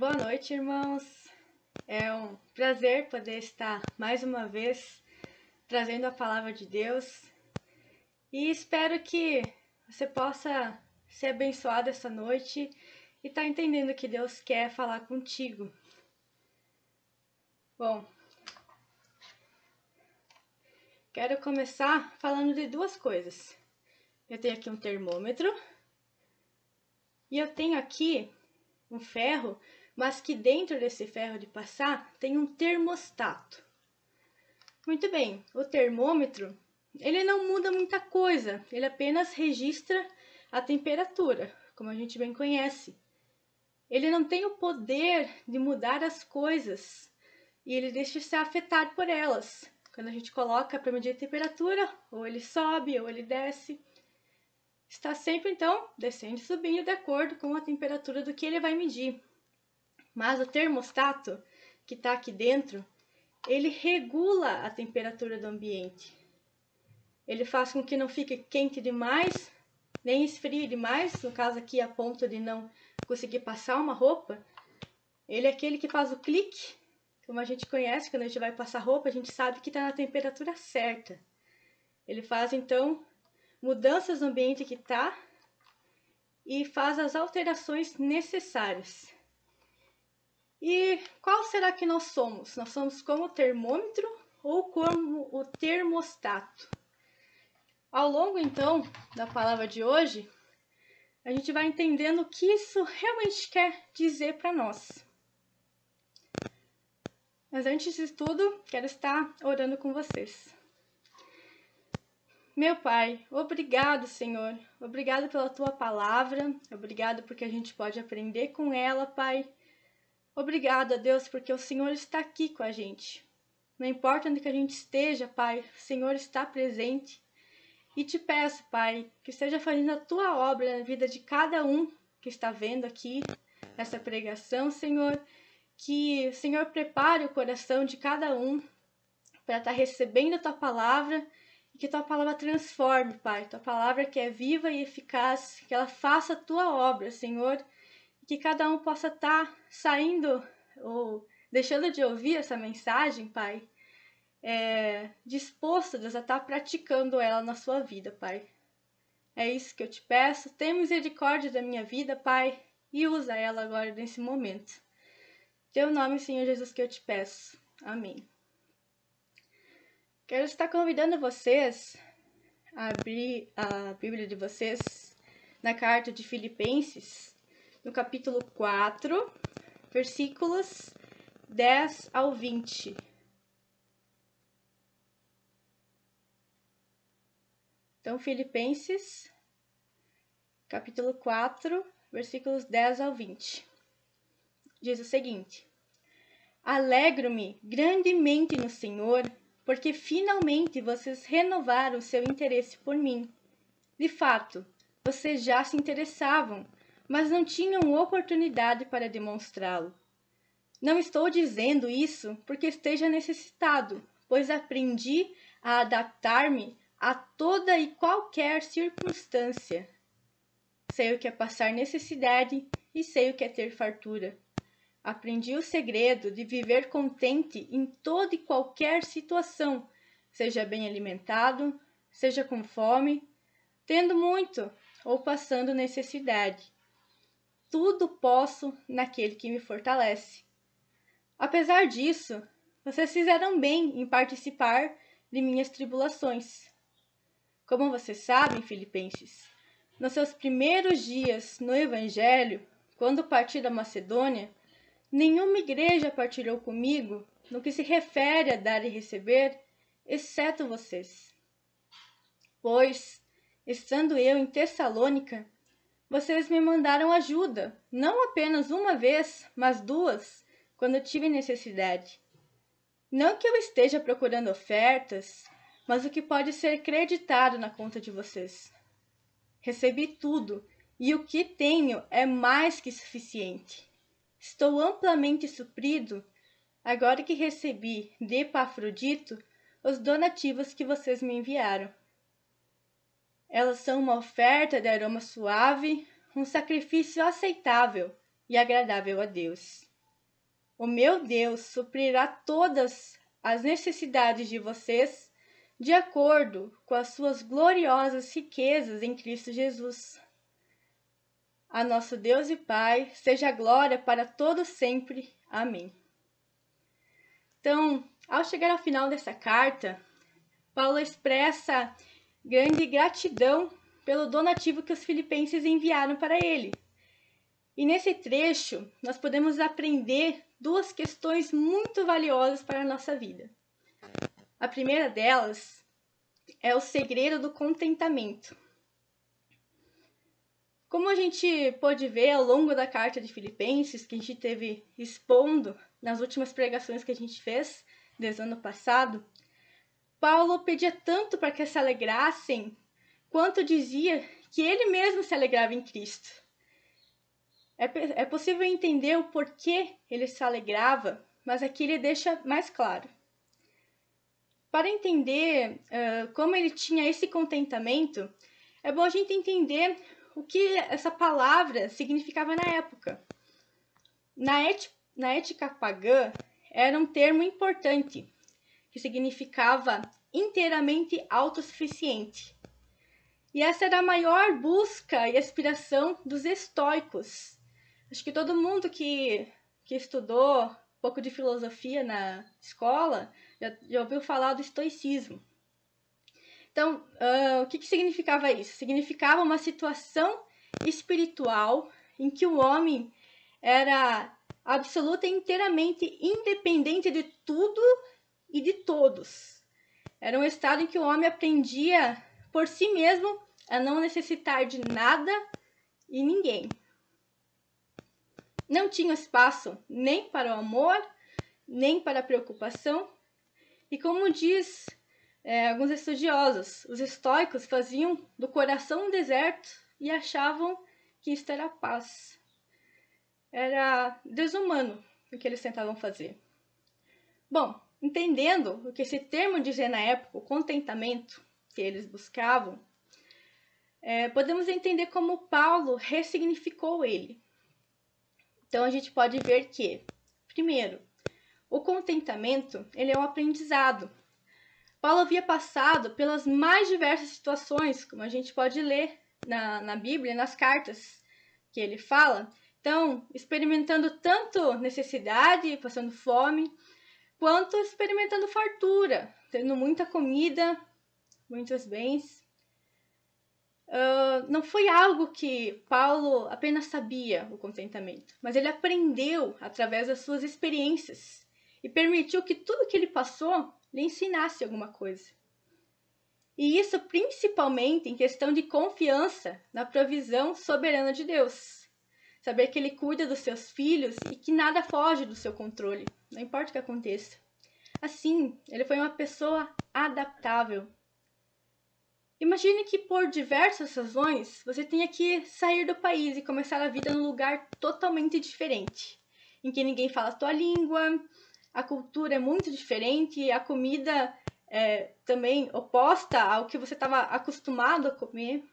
Boa noite, irmãos. É um prazer poder estar mais uma vez trazendo a palavra de Deus e espero que você possa ser abençoado essa noite e estar entendendo o que Deus quer falar contigo. Bom, quero começar falando de duas coisas. Eu tenho aqui um termômetro e eu tenho aqui um ferro, mas que dentro desse ferro de passar tem um termostato. Muito bem, o termômetro, ele não muda muita coisa, ele apenas registra a temperatura, como a gente bem conhece. Ele não tem o poder de mudar as coisas e ele deixa de ser afetado por elas. Quando a gente coloca para medir a temperatura, ou ele sobe ou ele desce. Está sempre, então, descendo e subindo de acordo com a temperatura do que ele vai medir. Mas o termostato, que está aqui dentro, ele regula a temperatura do ambiente. Ele faz com que não fique quente demais, nem esfrie demais, no caso aqui a ponto de não conseguir passar uma roupa. Ele é aquele que faz o clique, como a gente conhece, quando a gente vai passar roupa, a gente sabe que está na temperatura certa. Ele faz, então, mudanças no ambiente que está e faz as alterações necessárias. E qual será que nós somos? Nós somos como o termômetro ou como o termostato? Ao longo, então, da palavra de hoje, a gente vai entendendo o que isso realmente quer dizer para nós. Mas antes de tudo, quero estar orando com vocês. Meu Pai, obrigado, Senhor. Obrigado pela Tua palavra. Obrigado porque a gente pode aprender com ela, Pai. Obrigado, Deus, porque o Senhor está aqui com a gente. Não importa onde que a gente esteja, Pai, o Senhor está presente. E te peço, Pai, que esteja fazendo a Tua obra na vida de cada um que está vendo aqui essa pregação, Senhor. Que o Senhor prepare o coração de cada um para estar recebendo a Tua palavra e que Tua palavra transforme, Pai. Tua palavra que é viva e eficaz, que ela faça a Tua obra, Senhor. Que cada um possa estar saindo ou deixando de ouvir essa mensagem, Pai, disposto a estar praticando ela na sua vida, Pai. É isso que eu te peço. Tenha misericórdia da minha vida, Pai, e usa ela agora nesse momento. Teu nome, Senhor Jesus, que eu te peço. Amém. Quero estar convidando vocês a abrir a Bíblia de vocês na carta de Filipenses, no capítulo 4, versículos 10 ao 20. Então, Filipenses, capítulo 4, versículos 10 ao 20. Diz o seguinte: Alegro-me grandemente no Senhor, porque finalmente vocês renovaram seu interesse por mim. De fato, vocês já se interessavam, mas não tinham oportunidade para demonstrá-lo. Não estou dizendo isso porque esteja necessitado, pois aprendi a adaptar-me a toda e qualquer circunstância. Sei o que é passar necessidade e sei o que é ter fartura. Aprendi o segredo de viver contente em toda e qualquer situação, seja bem alimentado, seja com fome, tendo muito ou passando necessidade. Tudo posso naquele que me fortalece. Apesar disso, vocês fizeram bem em participar de minhas tribulações. Como vocês sabem, Filipenses, nos seus primeiros dias no Evangelho, quando parti da Macedônia, nenhuma igreja partilhou comigo no que se refere a dar e receber, exceto vocês. Pois, estando eu em Tessalônica, vocês me mandaram ajuda, não apenas uma vez, mas duas, quando tive necessidade. Não que eu esteja procurando ofertas, mas o que pode ser creditado na conta de vocês. Recebi tudo, e o que tenho é mais que suficiente. Estou amplamente suprido, agora que recebi de Epafrodito os donativos que vocês me enviaram. Elas são uma oferta de aroma suave, um sacrifício aceitável e agradável a Deus. O meu Deus suprirá todas as necessidades de vocês de acordo com as suas gloriosas riquezas em Cristo Jesus. A nosso Deus e Pai seja a glória para todos sempre. Amém. Então, ao chegar ao final dessa carta, Paulo expressa grande gratidão pelo donativo que os filipenses enviaram para ele. E nesse trecho, nós podemos aprender duas questões muito valiosas para a nossa vida. A primeira delas é o segredo do contentamento. Como a gente pôde ver ao longo da carta de Filipenses, que a gente teve expondo nas últimas pregações que a gente fez desde o ano passado, Paulo pedia tanto para que se alegrassem, quanto dizia que ele mesmo se alegrava em Cristo. É possível entender o porquê ele se alegrava, mas aqui ele deixa mais claro. Para entender como ele tinha esse contentamento, é bom a gente entender o que essa palavra significava na época. Na ética pagã, era um termo importante, que significava inteiramente autossuficiente. E essa era a maior busca e aspiração dos estoicos. Acho que todo mundo que estudou um pouco de filosofia na escola já ouviu falar do estoicismo. Então, o que significava isso? Significava uma situação espiritual em que o homem era absoluta e inteiramente independente de tudo e de todos. Era um estado em que o homem aprendia por si mesmo a não necessitar de nada e ninguém. Não tinha espaço nem para o amor, nem para a preocupação. E como diz alguns estudiosos, os estoicos faziam do coração um deserto e achavam que isto era paz. Era desumano o que eles tentavam fazer. Bom, entendendo o que esse termo dizia na época, o contentamento que eles buscavam, podemos entender como Paulo ressignificou ele. Então a gente pode ver que, primeiro, o contentamento ele é um aprendizado. Paulo havia passado pelas mais diversas situações, como a gente pode ler na Bíblia, nas cartas que ele fala. Então, experimentando tanto necessidade, passando fome, quanto experimentando fartura, tendo muita comida, muitos bens. Não foi algo que Paulo apenas sabia, o contentamento, mas ele aprendeu através das suas experiências e permitiu que tudo que ele passou lhe ensinasse alguma coisa. E isso principalmente em questão de confiança na provisão soberana de Deus. Saber que ele cuida dos seus filhos e que nada foge do seu controle, não importa o que aconteça. Assim, ele foi uma pessoa adaptável. Imagine que por diversas razões você tenha que sair do país e começar a vida num lugar totalmente diferente, em que ninguém fala a tua língua, a cultura é muito diferente, a comida é também oposta ao que você estava acostumado a comer.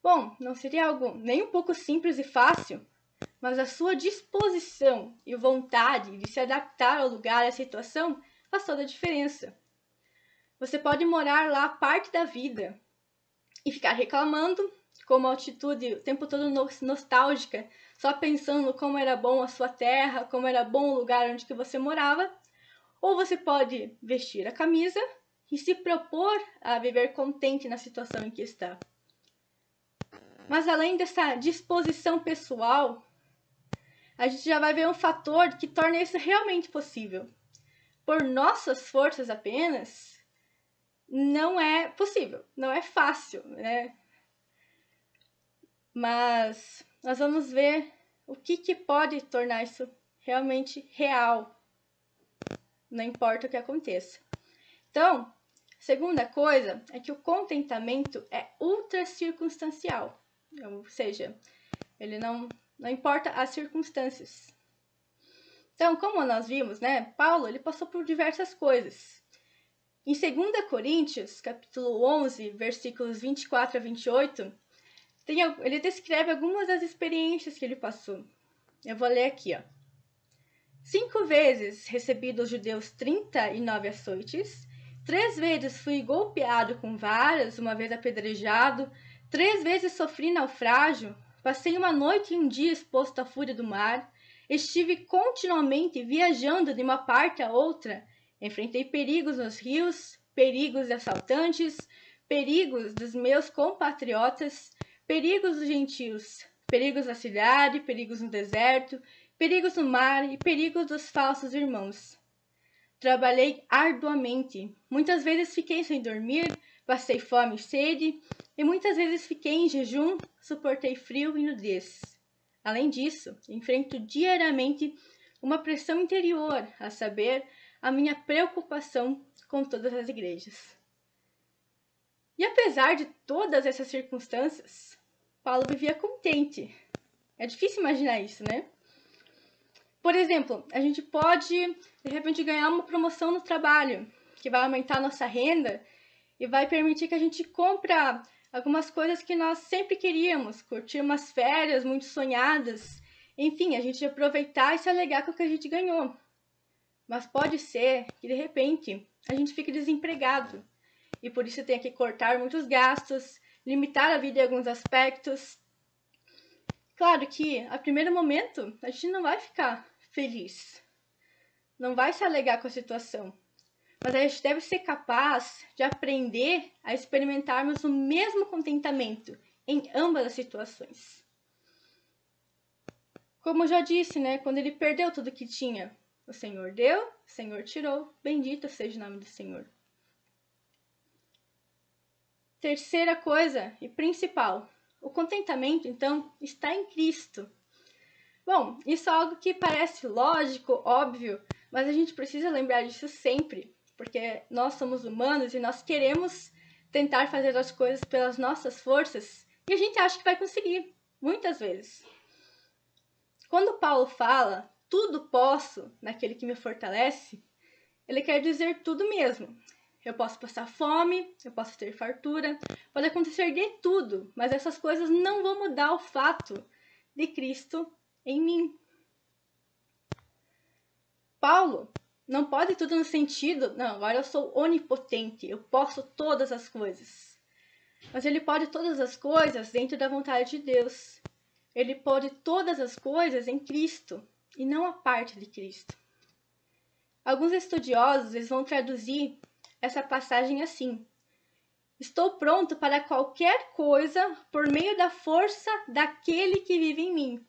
Bom, não seria algo nem um pouco simples e fácil, mas a sua disposição e vontade de se adaptar ao lugar e à situação faz toda a diferença. Você pode morar lá parte da vida e ficar reclamando, com uma atitude o tempo todo nostálgica, só pensando como era bom a sua terra, como era bom o lugar onde que você morava. Ou você pode vestir a camisa e se propor a viver contente na situação em que está. Mas além dessa disposição pessoal, a gente já vai ver um fator que torna isso realmente possível. Por nossas forças apenas, não é possível, não é fácil, né? Mas nós vamos ver o que pode tornar isso realmente real, não importa o que aconteça. Então, segunda coisa é que o contentamento é ultra circunstancial, ou seja, ele não importa as circunstâncias. Então, como nós vimos, né, Paulo ele passou por diversas coisas. Em 2 Coríntios, capítulo 11, versículos 24 a 28, ele descreve algumas das experiências que ele passou. Eu vou ler aqui, ó. 5 vezes recebi dos judeus 39 açoites, 3 vezes fui golpeado com varas, uma vez apedrejado, 3 vezes sofri naufrágio, passei uma noite e um dia exposto à fúria do mar, estive continuamente viajando de uma parte a outra, enfrentei perigos nos rios, perigos de assaltantes, perigos dos meus compatriotas, perigos dos gentios, perigos na cidade, perigos no deserto, perigos no mar e perigos dos falsos irmãos. Trabalhei arduamente, muitas vezes fiquei sem dormir, passei fome e sede, e muitas vezes fiquei em jejum, suportei frio e nudez. Além disso, enfrento diariamente uma pressão interior, a saber, a minha preocupação com todas as igrejas. E apesar de todas essas circunstâncias, Paulo vivia contente. É difícil imaginar isso, né? Por exemplo, a gente pode, de repente, ganhar uma promoção no trabalho, que vai aumentar a nossa renda e vai permitir que a gente compre algumas coisas que nós sempre queríamos, curtir umas férias muito sonhadas, enfim, a gente aproveitar e se alegar com o que a gente ganhou. Mas pode ser que, de repente, a gente fique desempregado e por isso tenha que cortar muitos gastos, limitar a vida em alguns aspectos. Claro que, a primeiro momento, a gente não vai ficar feliz, não vai se alegar com a situação, mas a gente deve ser capaz de aprender a experimentarmos o mesmo contentamento em ambas as situações. Como eu já disse, né, quando ele perdeu tudo que tinha, o Senhor deu, o Senhor tirou, bendito seja o nome do Senhor. Terceira coisa e principal, o contentamento, então, está em Cristo. Bom, isso é algo que parece lógico, óbvio, mas a gente precisa lembrar disso sempre, porque nós somos humanos e nós queremos tentar fazer as coisas pelas nossas forças e a gente acha que vai conseguir, muitas vezes. Quando Paulo fala, tudo posso naquele que me fortalece, ele quer dizer tudo mesmo. Eu posso passar fome, eu posso ter fartura, pode acontecer de tudo, mas essas coisas não vão mudar o fato de Cristo em mim. Paulo não pode tudo no sentido, não, agora eu sou onipotente, eu posso todas as coisas. Mas ele pode todas as coisas dentro da vontade de Deus. Ele pode todas as coisas em Cristo e não a parte de Cristo. Alguns estudiosos eles vão traduzir essa passagem assim: estou pronto para qualquer coisa por meio da força daquele que vive em mim.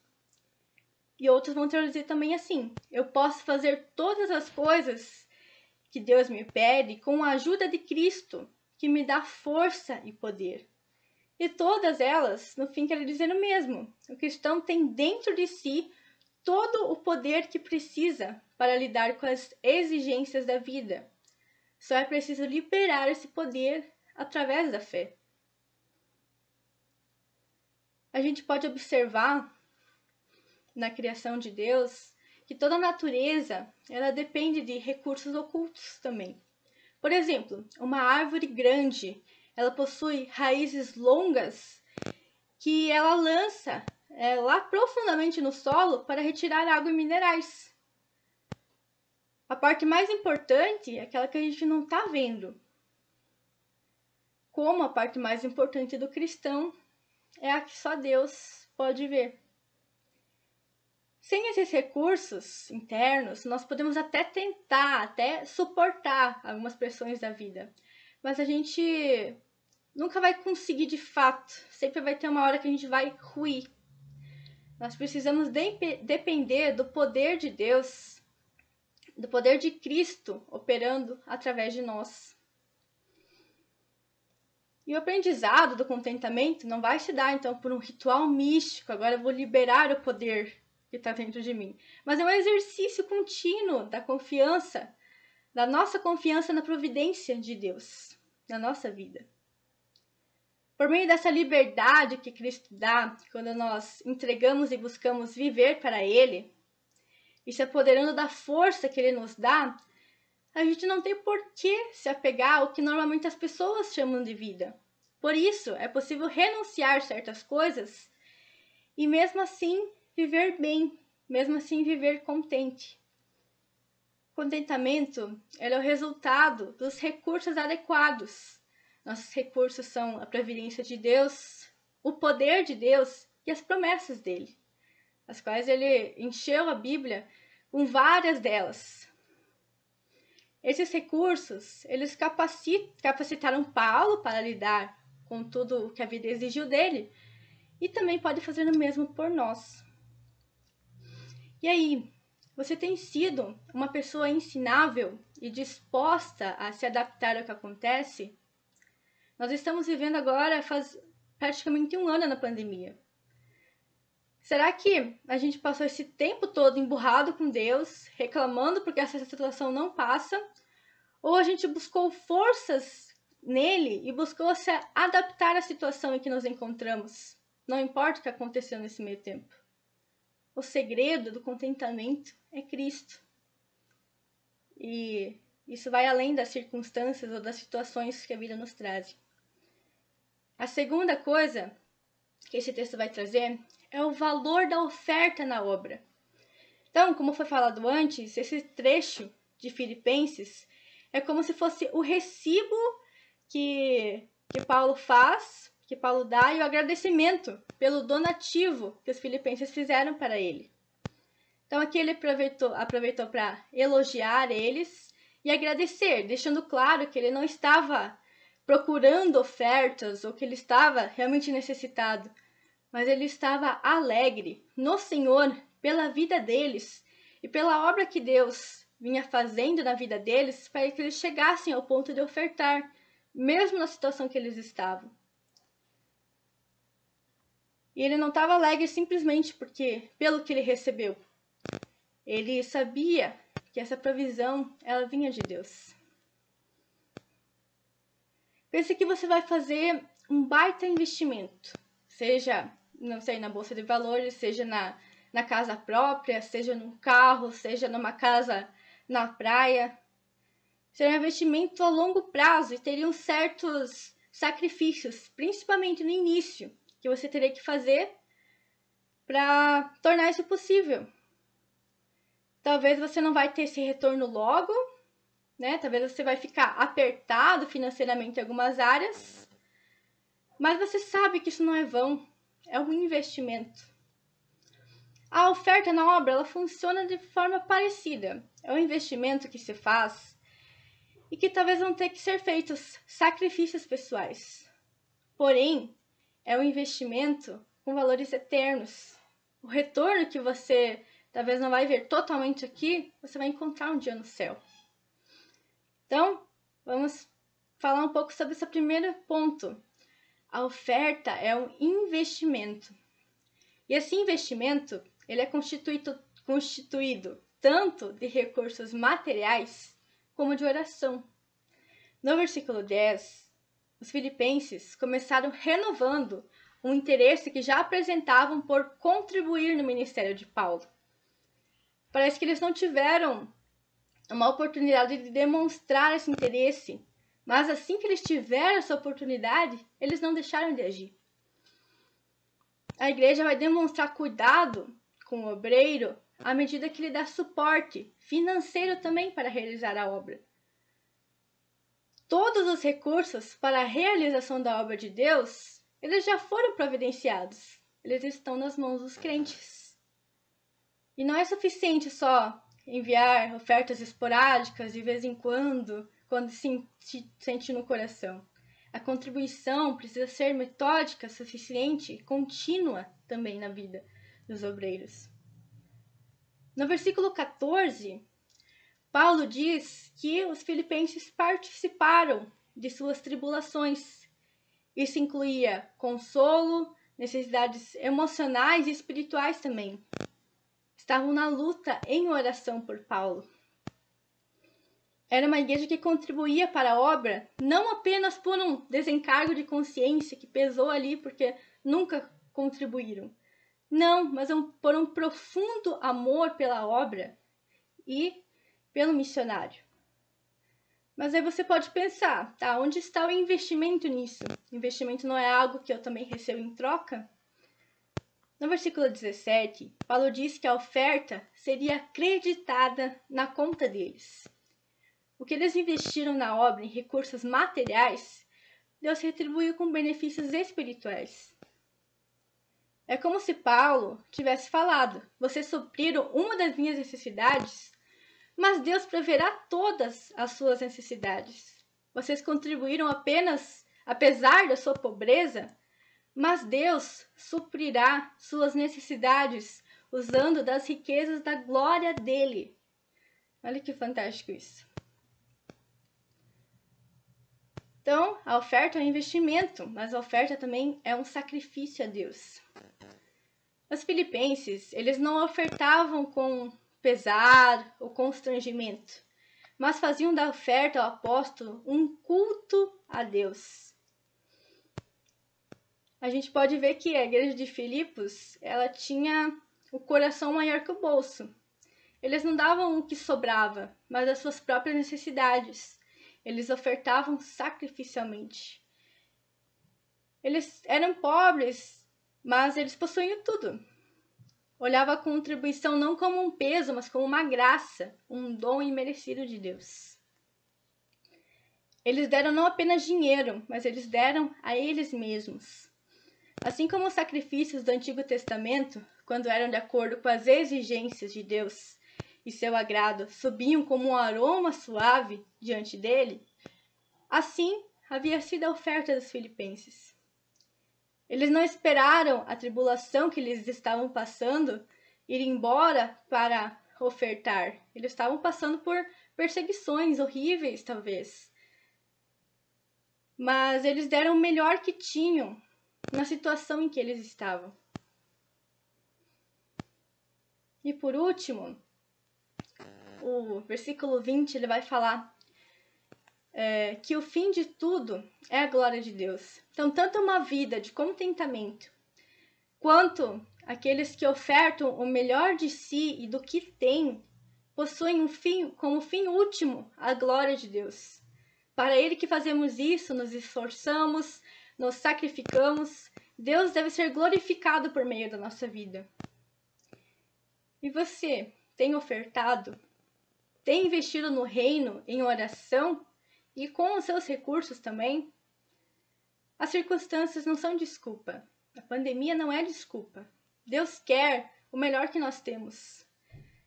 E outros vão traduzir também assim: eu posso fazer todas as coisas que Deus me pede com a ajuda de Cristo, que me dá força e poder. E todas elas, no fim, querem dizer o mesmo. O cristão tem dentro de si todo o poder que precisa para lidar com as exigências da vida. Só é preciso liberar esse poder através da fé. A gente pode observar na criação de Deus que toda a natureza ela depende de recursos ocultos também. Por exemplo, uma árvore grande, ela possui raízes longas que ela lança lá profundamente no solo para retirar água e minerais. A parte mais importante é aquela que a gente não está vendo. Como a parte mais importante do cristão é a que só Deus pode ver. Sem esses recursos internos, nós podemos até tentar, até suportar algumas pressões da vida. Mas a gente nunca vai conseguir de fato. Sempre vai ter uma hora que a gente vai ruir. Nós precisamos depender do poder de Deus, do poder de Cristo operando através de nós. E o aprendizado do contentamento não vai se dar, então, por um ritual místico. Agora eu vou liberar o poder que está dentro de mim. Mas é um exercício contínuo da confiança, da nossa confiança na providência de Deus, na nossa vida. Por meio dessa liberdade que Cristo dá, quando nós entregamos e buscamos viver para Ele, e se apoderando da força que Ele nos dá, a gente não tem por que se apegar ao que normalmente as pessoas chamam de vida. Por isso, é possível renunciar a certas coisas e mesmo assim viver bem, mesmo assim viver contente. contentamento ele é o resultado dos recursos adequados. Nossos recursos são a providência de Deus, o poder de Deus e as promessas dele, as quais ele encheu a Bíblia com várias delas. Esses recursos, eles capacitaram Paulo para lidar com tudo o que a vida exigiu dele e também pode fazer o mesmo por nós. E aí, você tem sido uma pessoa ensinável e disposta a se adaptar ao que acontece? Nós estamos vivendo agora faz praticamente 1 ano na pandemia. Será que a gente passou esse tempo todo emburrado com Deus, reclamando porque essa situação não passa? Ou a gente buscou forças nele e buscou se adaptar à situação em que nos encontramos? Não importa o que aconteceu nesse meio tempo. O segredo do contentamento é Cristo. E isso vai além das circunstâncias ou das situações que a vida nos traz. A segunda coisa que esse texto vai trazer é o valor da oferta na obra. Então, como foi falado antes, esse trecho de Filipenses é como se fosse o recibo que Paulo faz, que Paulo dá, e o agradecimento pelo donativo que os filipenses fizeram para ele. Então aqui ele aproveitou para elogiar eles e agradecer, deixando claro que ele não estava procurando ofertas ou que ele estava realmente necessitado, mas ele estava alegre no Senhor pela vida deles e pela obra que Deus vinha fazendo na vida deles para que eles chegassem ao ponto de ofertar, mesmo na situação que eles estavam. E ele não estava alegre simplesmente pelo que ele recebeu. Ele sabia que essa provisão ela vinha de Deus. Pense que você vai fazer um baita investimento, seja, não sei, na bolsa de valores, seja na casa própria, seja num carro, seja numa casa na praia. Seria um investimento a longo prazo e teriam certos sacrifícios, principalmente no início, que você teria que fazer para tornar isso possível. Talvez você não vai ter esse retorno logo, né? Talvez você vai ficar apertado financeiramente em algumas áreas, mas você sabe que isso não é vão, é um investimento. A oferta na obra, ela funciona de forma parecida. É um investimento que se faz e que talvez vão ter que ser feitos sacrifícios pessoais. Porém, é um investimento com valores eternos. O retorno que você talvez não vai ver totalmente aqui, você vai encontrar um dia no céu. Então, vamos falar um pouco sobre esse primeiro ponto. A oferta é um investimento. E esse investimento, ele é constituído tanto de recursos materiais como de oração. No versículo 10, os filipenses começaram renovando um interesse que já apresentavam por contribuir no ministério de Paulo. Parece que eles não tiveram uma oportunidade de demonstrar esse interesse, mas assim que eles tiveram essa oportunidade, eles não deixaram de agir. A igreja vai demonstrar cuidado com o obreiro à medida que lhe dá suporte financeiro também para realizar a obra. Todos os recursos para a realização da obra de Deus, eles já foram providenciados. Eles estão nas mãos dos crentes. E não é suficiente só enviar ofertas esporádicas de vez em quando se sente no coração. A contribuição precisa ser metódica, suficiente e contínua também na vida dos obreiros. No versículo 14, Paulo diz que os filipenses participaram de suas tribulações. Isso incluía consolo, necessidades emocionais e espirituais também. Estavam na luta em oração por Paulo. Era uma igreja que contribuía para a obra, não apenas por um desencargo de consciência que pesou ali porque nunca contribuíram. Não, mas por um profundo amor pela obra e pelo missionário. Mas aí você pode pensar, tá, onde está o investimento nisso? O investimento não é algo que eu também recebo em troca? No versículo 17, Paulo diz que a oferta seria acreditada na conta deles. O que eles investiram na obra em recursos materiais, Deus retribuiu com benefícios espirituais. É como se Paulo tivesse falado: vocês supriram uma das minhas necessidades, mas Deus proverá todas as suas necessidades. Vocês contribuíram apenas, apesar da sua pobreza, mas Deus suprirá suas necessidades usando das riquezas da glória dele. Olha que fantástico isso. Então, a oferta é um investimento, mas a oferta também é um sacrifício a Deus. Os filipenses, eles não ofertavam com pesar ou constrangimento, mas faziam da oferta ao apóstolo um culto a Deus. A gente pode ver que a igreja de Filipos, ela tinha o coração maior que o bolso. Eles não davam o que sobrava, mas as suas próprias necessidades. Eles ofertavam sacrificialmente. Eles eram pobres, mas eles possuíam tudo. Olhava a contribuição não como um peso, mas como uma graça, um dom imerecido de Deus. Eles deram não apenas dinheiro, mas eles deram a eles mesmos. Assim como os sacrifícios do Antigo Testamento, quando eram de acordo com as exigências de Deus e seu agrado, subiam como um aroma suave diante dele, assim havia sido a oferta dos filipenses. Eles não esperaram a tribulação que eles estavam passando ir embora para ofertar. Eles estavam passando por perseguições horríveis, talvez. Mas eles deram o melhor que tinham na situação em que eles estavam. E por último, o versículo 20, ele vai falar que o fim de tudo é a glória de Deus. Então, tanto uma vida de contentamento, quanto aqueles que ofertam o melhor de si e do que têm, possuem um fim, como fim último a glória de Deus. Para Ele que fazemos isso, nos esforçamos, nos sacrificamos, Deus deve ser glorificado por meio da nossa vida. E você tem ofertado? Tem investido no reino em oração e com os seus recursos também? As circunstâncias não são desculpa. A pandemia não é desculpa. Deus quer o melhor que nós temos.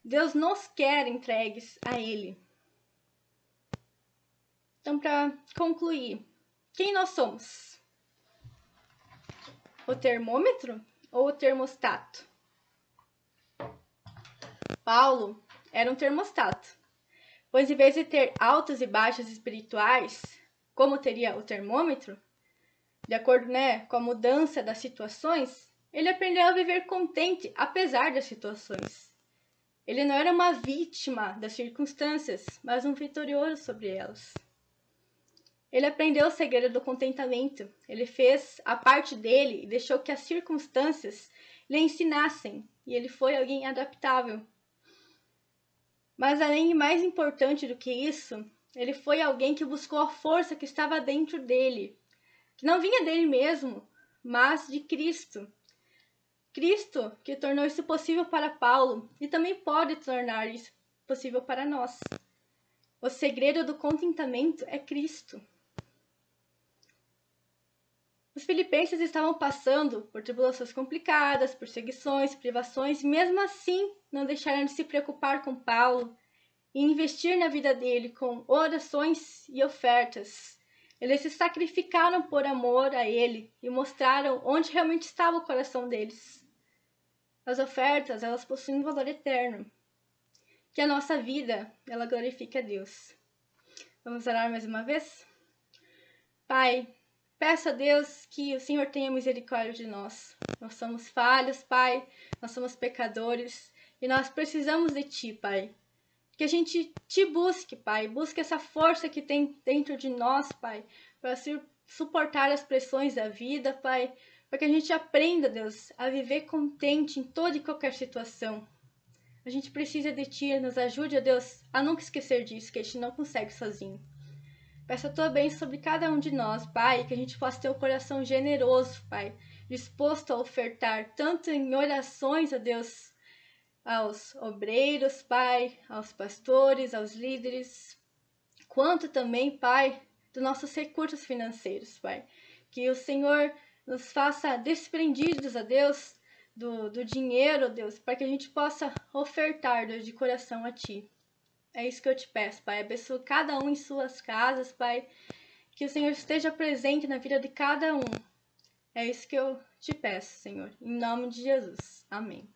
Deus nos quer entregues a Ele. Então, para concluir, quem nós somos? O termômetro ou o termostato? Paulo era um termostato, pois em vez de ter altos e baixos espirituais, como teria o termômetro, de acordo com a mudança das situações, ele aprendeu a viver contente apesar das situações. Ele não era uma vítima das circunstâncias, mas um vitorioso sobre elas. Ele aprendeu o segredo do contentamento. Ele fez a parte dele e deixou que as circunstâncias lhe ensinassem. E ele foi alguém adaptável. Mas além e mais importante do que isso, ele foi alguém que buscou a força que estava dentro dele, que não vinha dele mesmo, mas de Cristo. Cristo que tornou isso possível para Paulo e também pode tornar isso possível para nós. O segredo do contentamento é Cristo. Os filipenses estavam passando por tribulações complicadas, perseguições, privações, e mesmo assim não deixaram de se preocupar com Paulo e investir na vida dele com orações e ofertas. Eles se sacrificaram por amor a ele e mostraram onde realmente estava o coração deles. As ofertas, elas possuem um valor eterno. Que a nossa vida, ela glorifique a Deus. Vamos orar mais uma vez? Pai, peço a Deus que o Senhor tenha misericórdia de nós. Nós somos falhos, Pai, nós somos pecadores e nós precisamos de Ti, Pai. Que a gente Te busque, Pai, busque essa força que tem dentro de nós, Pai, para suportar as pressões da vida, Pai, para que a gente aprenda, Deus, a viver contente em toda e qualquer situação. A gente precisa de Ti, nos ajude, Deus, a nunca esquecer disso, que a gente não consegue sozinho. Peço a tua bênção sobre cada um de nós, Pai, que a gente possa ter um coração generoso, Pai, disposto a ofertar, tanto em orações, ó Deus, aos obreiros, Pai, aos pastores, aos líderes, quanto também, Pai, dos nossos recursos financeiros, Pai. Que o Senhor nos faça desprendidos, ó Deus, do dinheiro, ó Deus, para que a gente possa ofertar, Deus, de coração a Ti. É isso que eu te peço, Pai. Abençoa cada um em suas casas, Pai. Que o Senhor esteja presente na vida de cada um. É isso que eu te peço, Senhor. Em nome de Jesus. Amém.